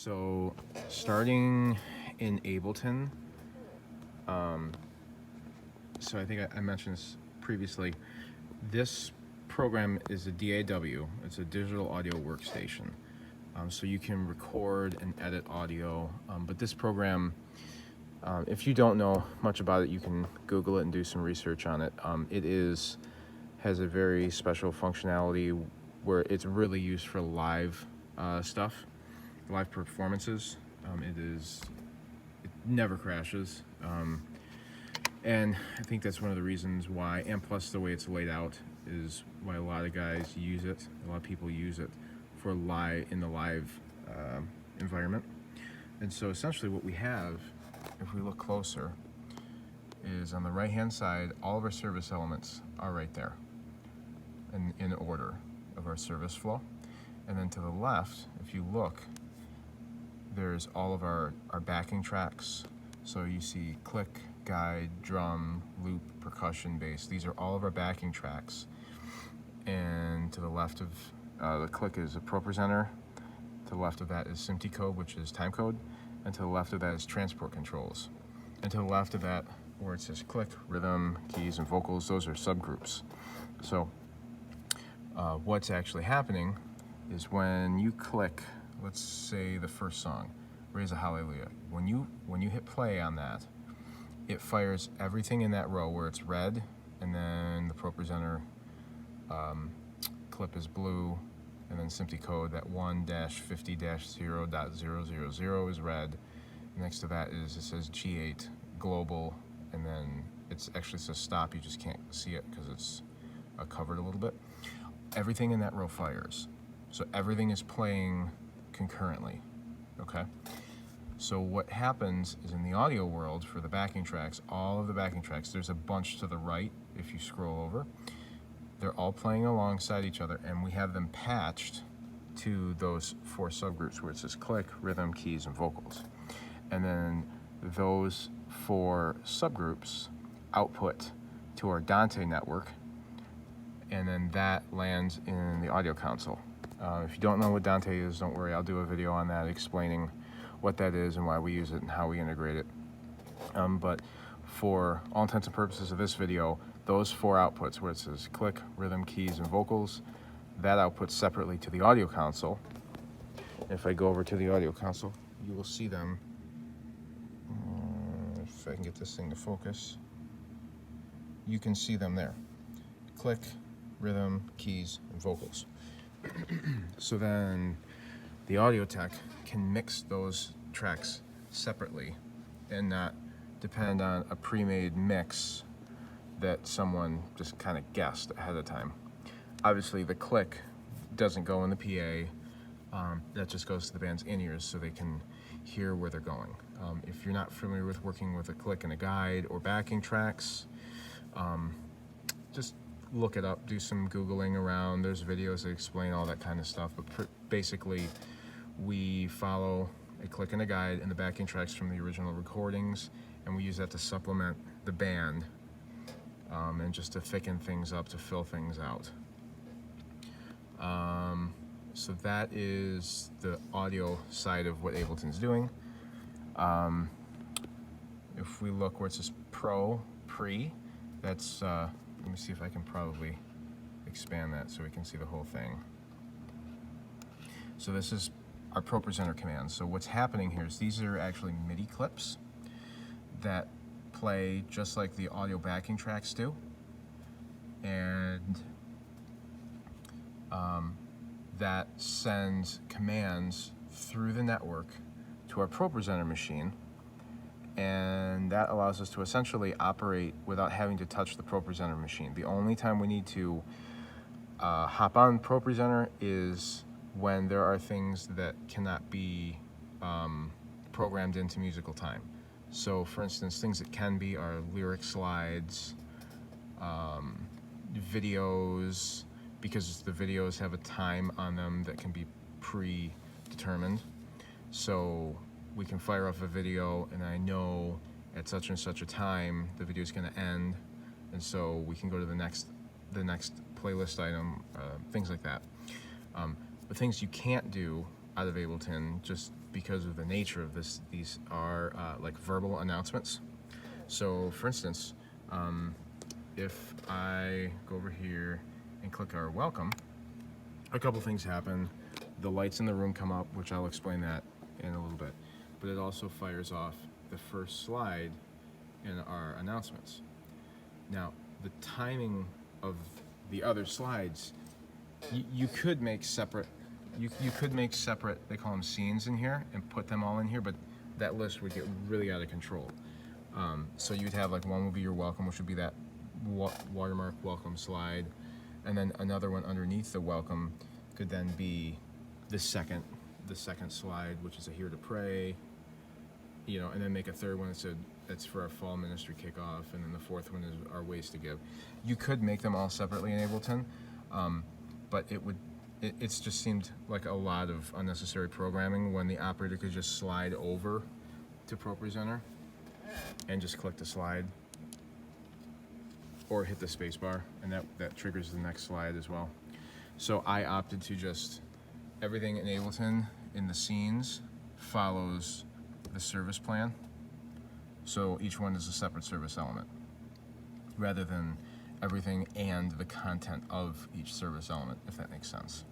So starting in Ableton, so I think I mentioned this previously, this program is a DAW, it's a digital audio workstation. So you can record and edit audio, but this program, if you don't know much about it, you can Google it and do some research on it. Has a very special functionality where it's really used for live stuff, live performances. It never crashes, and I think that's one of the reasons why, and plus the way it's laid out is why a lot of guys use it. A lot of people use it for in the live environment. And so essentially what we have, if we look closer, is on the right hand side, all of our service elements are right there in order of our service flow. And then to the left, if you look, there's all of our backing tracks. So you see click, guide, drum, loop, percussion, bass. These are all of our backing tracks. And to the left of the click is a Pro Presenter. To the left of that is SMPTE code, which is time code. And to the left of that is transport controls. And to the left of that, where it says click, rhythm, keys, and vocals, those are subgroups. So what's actually happening is when you click, let's say the first song, Raise a Hallelujah. When you hit play on that, it fires everything in that row where it's red, and then the Pro Presenter clip is blue, and then SMPTE code, that 1-50-0.000 is red. Next to that is, it says G8 global, and then it actually says stop. You just can't see it because it's covered a little bit. Everything in that row fires. So everything is playing concurrently, okay? So what happens is in the audio world, for the backing tracks, all of the backing tracks, there's a bunch to the right if you scroll over. They're all playing alongside each other, and we have them patched to those 4 subgroups where it says click, rhythm, keys, and vocals. And then those 4 subgroups output to our Dante network, and then that lands in the audio console. If you don't know what Dante is, don't worry, I'll do a video on that explaining what that is and why we use it and how we integrate it. But for all intents and purposes of this video, those 4 outputs where it says click, rhythm, keys, and vocals, that outputs separately to the audio console. If I go over to the audio console, you will see them. If I can get this thing to focus, you can see them there. Click, rhythm, keys, and vocals. So then the audio tech can mix those tracks separately and not depend on a pre-made mix that someone just kind of guessed ahead of time. Obviously the click doesn't go in the PA, that just goes to the band's in-ears so they can hear where they're going. If you're not familiar with working with a click and a guide or backing tracks, just look it up, do some Googling around. There's videos that explain all that kind of stuff, but basically we follow a click and a guide and the backing tracks from the original recordings, and we use that to supplement the band and just to thicken things up, to fill things out. So that is the audio side of what Ableton's doing. If we look where it says pre, that's, let me see if I can probably expand that so we can see the whole thing. So this is our Pro Presenter commands. So what's happening here is these are actually MIDI clips that play just like the audio backing tracks do. And that sends commands through the network to our Pro Presenter machine, and that allows us to essentially operate without having to touch the Pro Presenter machine. The only time we need to hop on Pro Presenter is when there are things that cannot be programmed into musical time. So for instance, things that can be are lyric slides, videos, because the videos have a time on them that can be predetermined. So we can fire off a video and I know at such and such a time the video is going to end, and so we can go to the next playlist item, things like that. The things you can't do out of Ableton just because of the nature of this. These are like verbal announcements. So for instance, if I go over here and click our welcome, a couple things happen. The lights in the room come up, which I'll explain that in a little bit, but it also fires off the first slide in our announcements. Now, the timing of the other slides, you could make separate, you could make separate, they call them scenes in here, and put them all in here, but that list would get really out of control. So you'd have like one would be your welcome, which would be that watermark welcome slide, and then another one underneath the welcome could then be the second slide, which is a here to pray, you know, and then make a third one that's for our fall ministry kickoff, and then the fourth one is our ways to give. You could make them all separately in Ableton, but it's just seemed like a lot of unnecessary programming when the operator could just slide over to ProPresenter and just click the slide, or hit the space bar, and that triggers the next slide as well. So I opted to just, everything in Ableton in the scenes follows the service plan. So each one is a separate service element, rather than everything and the content of each service element, if that makes sense.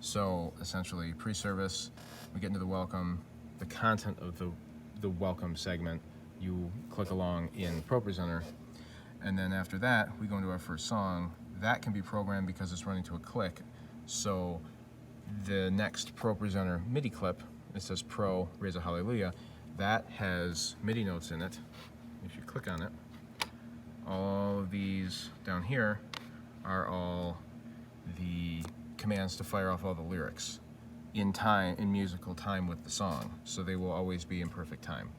So essentially, pre-service, we get into the welcome, the content of the welcome segment, you click along in ProPresenter, and then after that, we go into our first song. That can be programmed because it's running to a click. So the next ProPresenter MIDI clip, it says Pro, Raise a Hallelujah, that has MIDI notes in it. If you click on it, all of these down here are all the commands to fire off all the lyrics in time, in musical time with the song. So they will always be in perfect time.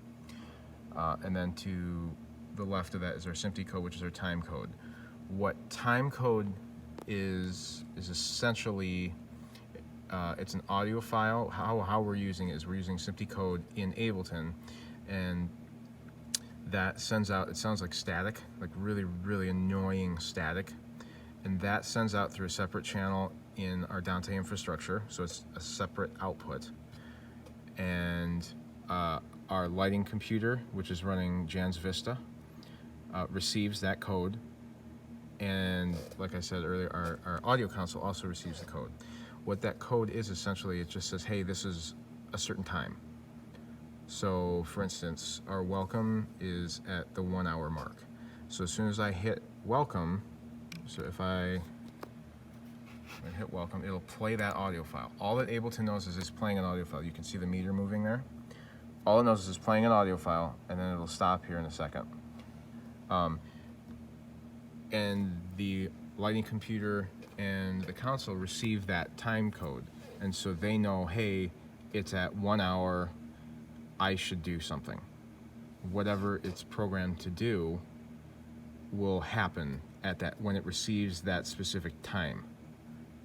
And then to the left of that is our SMPTE code, which is our time code. What time code is essentially, it's an audio file. How we're using it is we're using SMPTE code in Ableton, and that sends out, it sounds like static, like really, really annoying static, and that sends out through a separate channel in our Dante infrastructure, so it's a separate output. And our lighting computer, which is running Jans Vista, receives that code, and like I said earlier, our audio console also receives the code. What that code is essentially, it just says, hey, this is a certain time. So for instance, our welcome is at the 1 hour mark. So as soon as I hit welcome, so if I hit welcome, it'll play that audio file. All that Ableton knows is it's playing an audio file. You can see the meter moving there. All it knows is it's playing an audio file, and then it'll stop here in a second. And the lighting computer and the console receive that time code, and so they know, hey, it's at 1 hour, I should do something. Whatever it's programmed to do will happen at that, when it receives that specific time,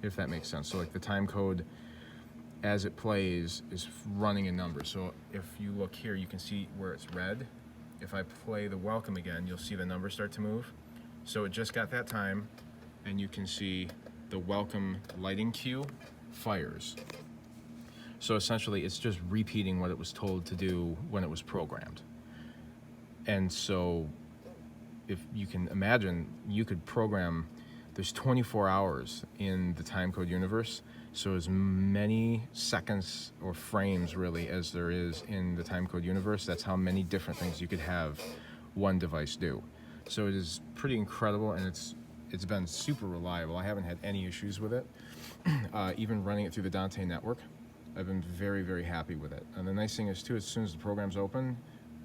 if that makes sense. So like the time code as it plays is running a number. So if you look here, you can see where it's red. If I play the welcome again, you'll see the number start to move. So it just got that time, and you can see the welcome lighting cue fires. So essentially, it's just repeating what it was told to do when it was programmed. And so if you can imagine, you could program, there's 24 hours in the timecode universe, so as many seconds or frames really as there is in the timecode universe, that's how many different things you could have one device do. So it is pretty incredible, and it's been super reliable. I haven't had any issues with it. Even running it through the Dante network, I've been very, very happy with it. And the nice thing is too, as soon as the program's open,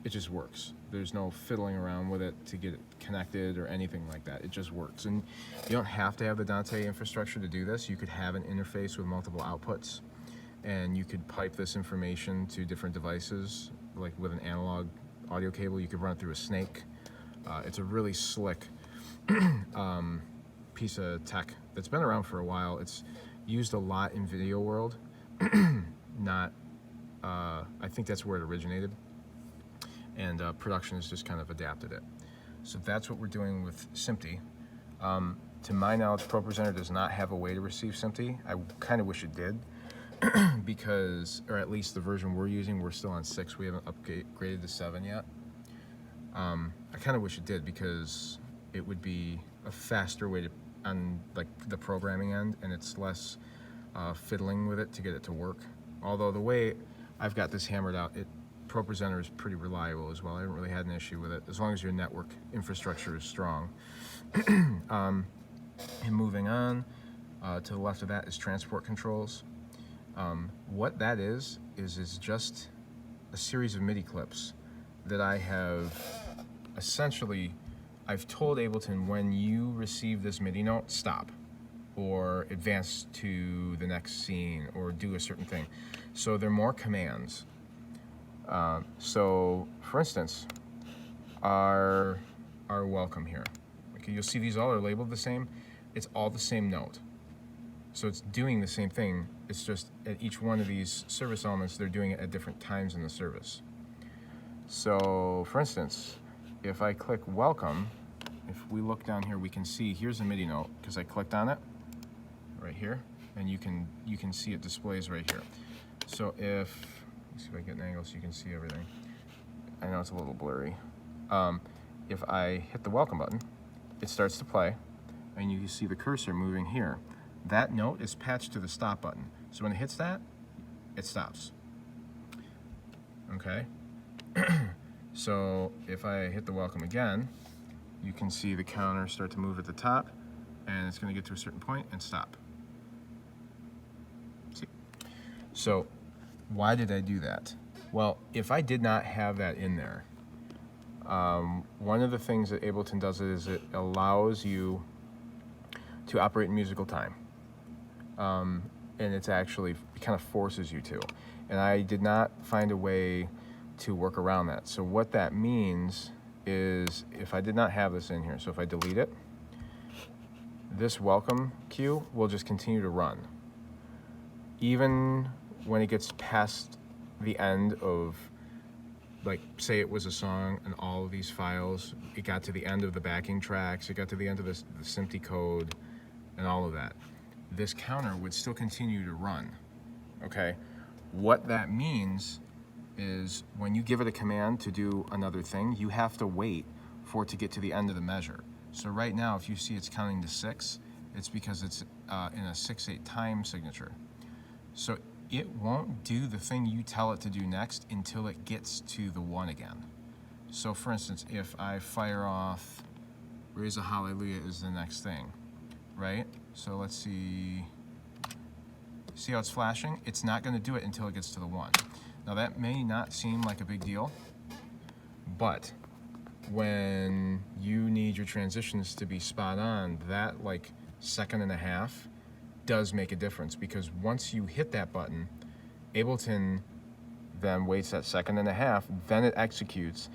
it just works. There's no fiddling around with it to get it connected or anything like that. It just works. And you don't have to have the Dante infrastructure to do this. You could have an interface with multiple outputs, and you could pipe this information to different devices, like with an analog audio cable. You could run it through a snake. It's a really slick piece of tech that's been around for a while. It's used a lot in video world. I think that's where it originated, and production has just kind of adapted it. So that's what we're doing with SMPTE. To my knowledge, ProPresenter does not have a way to receive SMPTE. I kind of wish it did, because, or at least the version we're using, we're still on 6. We haven't upgraded to 7 yet. I kind of wish it did, because it would be a faster way to, on like the programming end, and it's less fiddling with it to get it to work. Although the way I've got this hammered out, ProPresenter is pretty reliable as well. I haven't really had an issue with it, as long as your network infrastructure is strong. And moving on, to the left of that is transport controls. What that is just a series of MIDI clips that I have essentially, I've told Ableton, when you receive this MIDI note, stop, or advance to the next scene, or do a certain thing. So they're more commands. So for instance, our welcome here. Okay, you'll see these all are labeled the same. It's all the same note. So it's doing the same thing. It's just at each one of these service elements, they're doing it at different times in the service. So for instance, if I click welcome, if we look down here, we can see here's a MIDI note, because I clicked on it right here, and you can see it displays right here. So if, let's see if I get an angle so you can see everything. I know it's a little blurry. If I hit the welcome button, it starts to play, and you see the cursor moving here. That note is patched to the stop button. So when it hits that, it stops. Okay? So if I hit the welcome again, you can see the counter start to move at the top, and it's going to get to a certain point and stop. See? So why did I do that? Well, if I did not have that in there, one of the things that Ableton does is it allows you to operate in musical time. And it's actually, it kind of forces you to. And I did not find a way to work around that. So what that means is, if I did not have this in here, so if I delete it, this welcome cue will just continue to run. Even when it gets past the end of, like, say it was a song and all of these files, it got to the end of the backing tracks, it got to the end of the SMPTE code and all of that, this counter would still continue to run. Okay? What that means is when you give it a command to do another thing, you have to wait for it to get to the end of the measure. So right now, if you see it's counting to 6, it's because it's in a 6/8 time signature. So it won't do the thing you tell it to do next until it gets to the 1 again. So for instance, if I fire off Raise a Hallelujah is the next thing, right? So let's see how it's flashing? It's not going to do it until it gets to the 1. Now that may not seem like a big deal, but when you need your transitions to be spot on, that like 1.5 seconds does make a difference, because once you hit that button, Ableton then waits that 1.5 seconds, then it executes,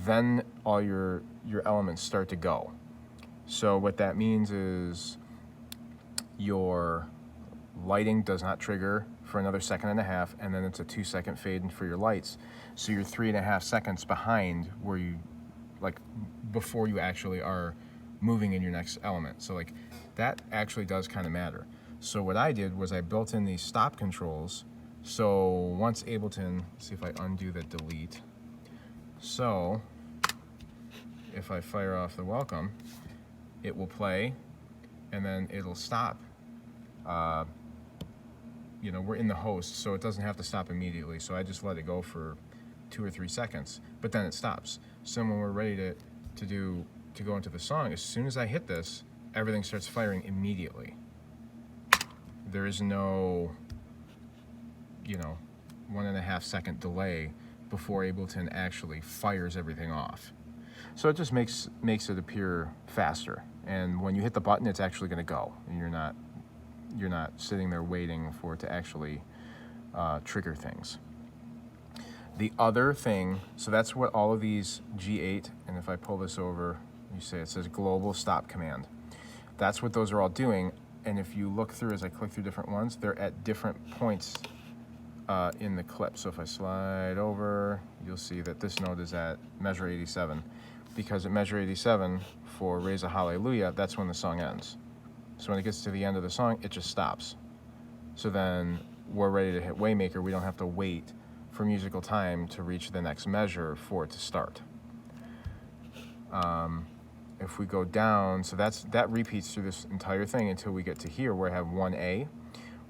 then all your elements start to go. So what that means is your lighting does not trigger for another 1.5 seconds, and then it's a 2-second fade for your lights. So you're 3.5 seconds behind where you, like, before you actually are moving in your next element. So like that actually does kind of matter. So what I did was I built in these stop controls. So once Ableton, let's see if I undo the delete. So if I fire off the welcome, it will play and then it'll stop. You know, we're in the host, so it doesn't have to stop immediately. So I just let it go for 2 or 3 seconds, but then it stops. So when we're ready to go into the song, as soon as I hit this, everything starts firing immediately. There is no, you know, 1.5 second delay before Ableton actually fires everything off. So it just makes it appear faster. And when you hit the button, it's actually going to go, and you're not sitting there waiting for it to actually trigger things. The other thing, so that's what all of these G8, and if I pull this over, you say it says global stop command. That's what those are all doing. And if you look through, as I click through different ones, they're at different points in the clip. So if I slide over, you'll see that this note is at measure 87. Because at measure 87, for Raise a Hallelujah, that's when the song ends. So when it gets to the end of the song, it just stops. So then we're ready to hit Waymaker, we don't have to wait for musical time to reach the next measure for it to start. If we go down, so that repeats through this entire thing until we get to here where I have 1A.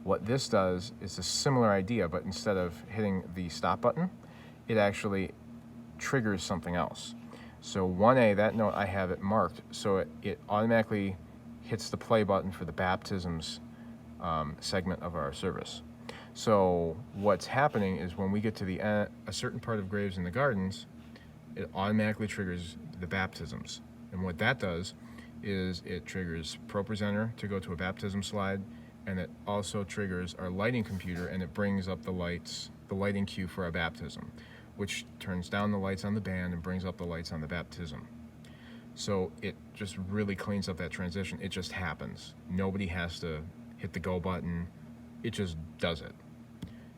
What this does is a similar idea, but instead of hitting the stop button, it actually triggers something else. So 1A, that note, I have it marked, so it automatically hits the play button for the baptisms segment of our service. So what's happening is when we get to the end, a certain part of Graves in the Gardens, it automatically triggers the baptisms. And what that does is it triggers ProPresenter to go to a baptism slide, and it also triggers our lighting computer, and it brings up the lights, the lighting cue for our baptism, which turns down the lights on the band and brings up the lights on the baptism. So it just really cleans up that transition. It just happens. Nobody has to hit the go button. It just does it.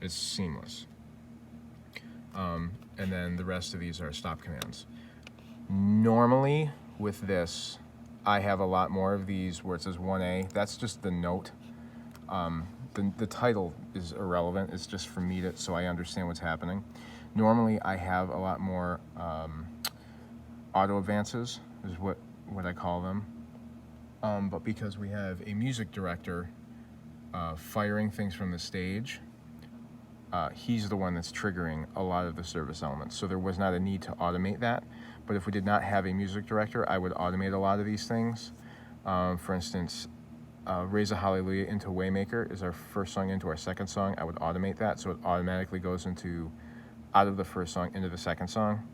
It's seamless. And then the rest of these are stop commands. Normally with this, I have a lot more of these where it says 1A. That's just the note. The title is irrelevant. It's just for me to, so I understand what's happening. Normally I have a lot more auto advances, is what I call them. But because we have a music director firing things from the stage, he's the one that's triggering a lot of the service elements. So there was not a need to automate that. But if we did not have a music director, I would automate a lot of these things. For instance, Raise a Hallelujah into Waymaker is our first song into our second song. I would automate that so it automatically goes out of the first song into the second song.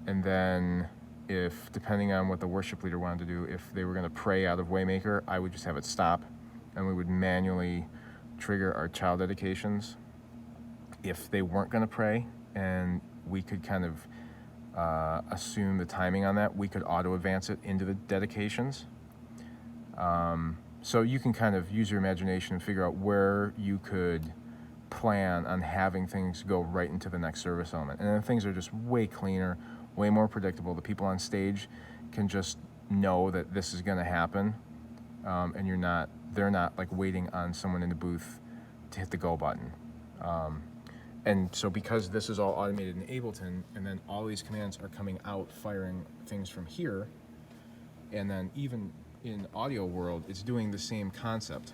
And then if, depending on what the worship leader wanted to do, if they were going to pray out of Waymaker, I would just have it stop, and we would manually trigger our child dedications. If they weren't going to pray, and we could kind of assume the timing on that, we could auto advance it into the dedications. So you can kind of use your imagination and figure out where you could plan on having things go right into the next service element. And then things are just way cleaner, way more predictable. The people on stage can just know that this is going to happen, and they're not like waiting on someone in the booth to hit the go button. And so because this is all automated in Ableton, and then all these commands are coming out firing things from here, and then even in audio world, it's doing the same concept.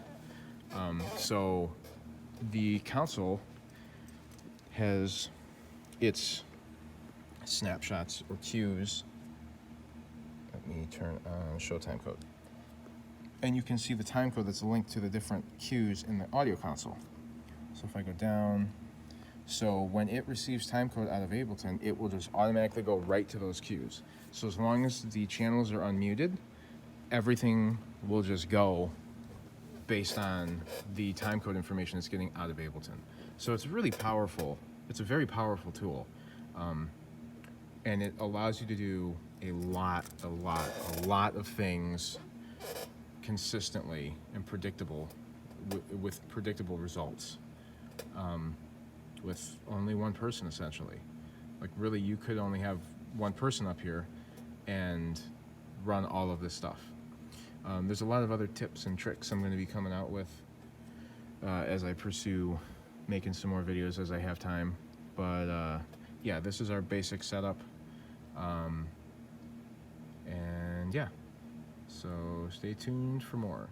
So the console has its snapshots or cues. Let me turn on show time code. And you can see the time code that's linked to the different cues in the audio console. So if I go down, so when it receives timecode out of Ableton, it will just automatically go right to those cues. So as long as the channels are unmuted, everything will just go based on the timecode information it's getting out of Ableton. So it's really powerful. It's a very powerful tool. And it allows you to do a lot of things consistently and with predictable results. With only one person, essentially. Like really, you could only have one person up here and run all of this stuff. There's a lot of other tips and tricks I'm going to be coming out with as I pursue making some more videos as I have time. But yeah, this is our basic setup. And yeah, so stay tuned for more.